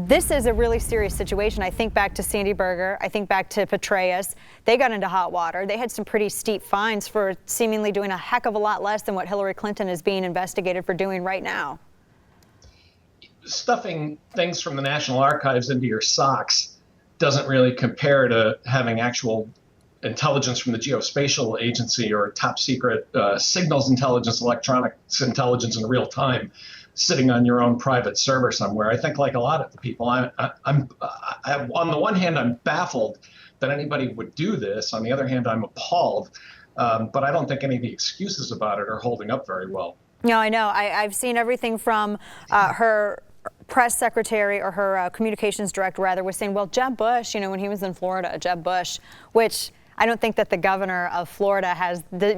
This is a really serious situation. I think back to Sandy Berger. I think back to Petraeus. They got into hot water. They had some pretty steep fines for seemingly doing a heck of a lot less than what Hillary Clinton is being investigated for doing right now. Stuffing things from the National Archives into your socks doesn't really compare to having actual intelligence from the Geospatial Agency or top secret signals intelligence, electronics intelligence in real time sitting on your own private server somewhere. I think like a lot of the people, I'm on the one hand, I'm baffled that anybody would do this. On the other hand, I'm appalled. But I don't think any of the excuses about it are holding up very well. No, I know. I've seen everything from her press secretary, or her communications director rather, was saying, well, Jeb Bush, when he was in Florida, Jeb Bush, which I don't think that the governor of Florida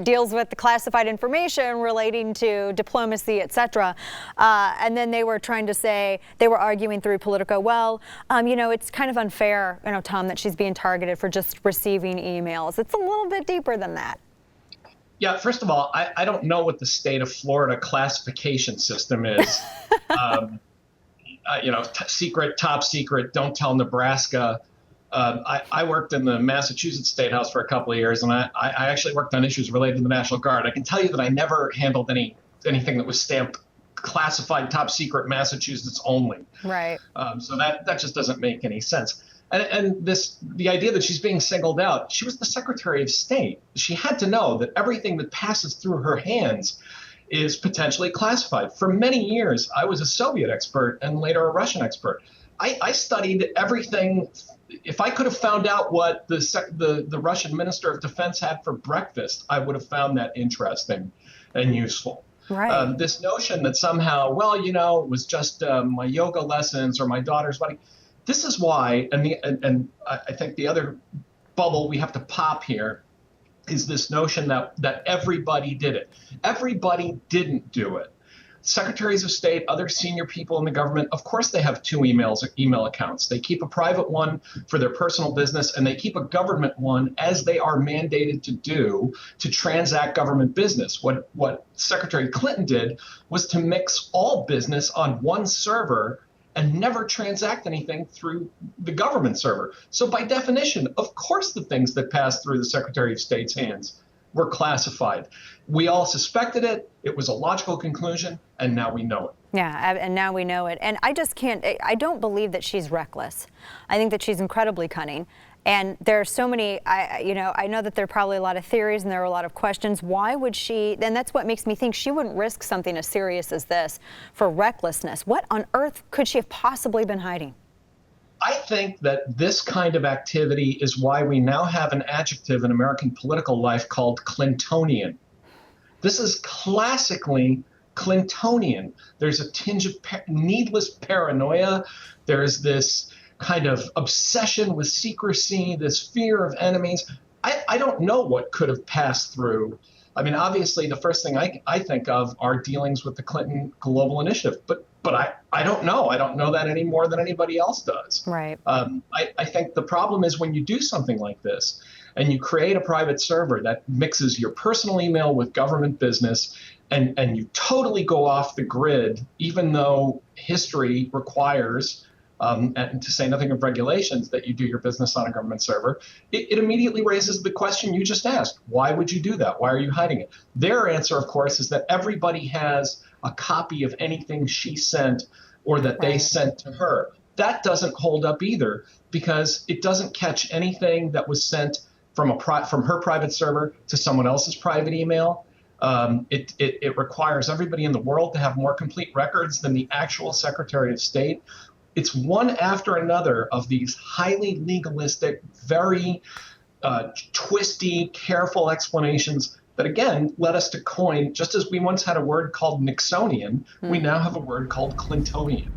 deals with the classified information relating to diplomacy, et cetera. And then they were trying to say, they were arguing through Politico, well, it's kind of unfair, Tom, that she's being targeted for just receiving emails. It's a little bit deeper than that. Yeah, first of all, I don't know what the state of Florida classification system is. Secret, top secret, don't tell Nebraska. I worked in the Massachusetts State House for a couple of years, and I actually worked on issues related to the National Guard. I can tell you that I never handled anything that was stamped classified top secret Massachusetts only. Right. So that just doesn't make any sense. And the idea that she's being singled out, she was the Secretary of State. She had to know that everything that passes through her hands is potentially classified. For many years, I was a Soviet expert and later a Russian expert. I studied everything. If I could have found out what the Russian Minister of Defense had for breakfast, I would have found that interesting and useful. Right. This notion that somehow, it was just my yoga lessons or my daughter's wedding. This is why, and I think the other bubble we have to pop here is this notion that everybody did it. Everybody didn't do it. Secretaries of State, other senior people in the government, of course they have two email accounts. They keep a private one for their personal business, and they keep a government one, as they are mandated to do, to transact government business. What Secretary Clinton did was to mix all business on one server and never transact anything through the government server. So by definition, of course the things that passed through the Secretary of State's hands were classified. We all suspected it. It was a logical conclusion, and now we know it. Yeah, and now we know it. And I don't believe that she's reckless. I think that she's incredibly cunning. And there are so many, I know that there are probably a lot of theories and there are a lot of questions. Why would she, and that's what makes me think she wouldn't risk something as serious as this for recklessness. What on earth could she have possibly been hiding? I think that this kind of activity is why we now have an adjective in American political life called Clintonian. This is classically Clintonian. There's a tinge of needless paranoia. There's this kind of obsession with secrecy, this fear of enemies. I don't know what could have passed through. I mean, obviously, the first thing I think of are dealings with the Clinton Global Initiative, but I don't know. I don't know that any more than anybody else does. Right. I think the problem is when you do something like this and you create a private server that mixes your personal email with government business, and you totally go off the grid, even though history requires, and to say nothing of regulations, that you do your business on a government server, it immediately raises the question you just asked. Why would you do that? Why are you hiding it? Their answer, of course, is that everybody has a copy of anything she sent or that they sent to her. That doesn't hold up either, because it doesn't catch anything that was sent from her private server to someone else's private email. It requires everybody in the world to have more complete records than the actual Secretary of State. It's one after another of these highly legalistic, very twisty, careful explanations that, again, led us to coin, just as we once had a word called Nixonian, we now have a word called Clintonian.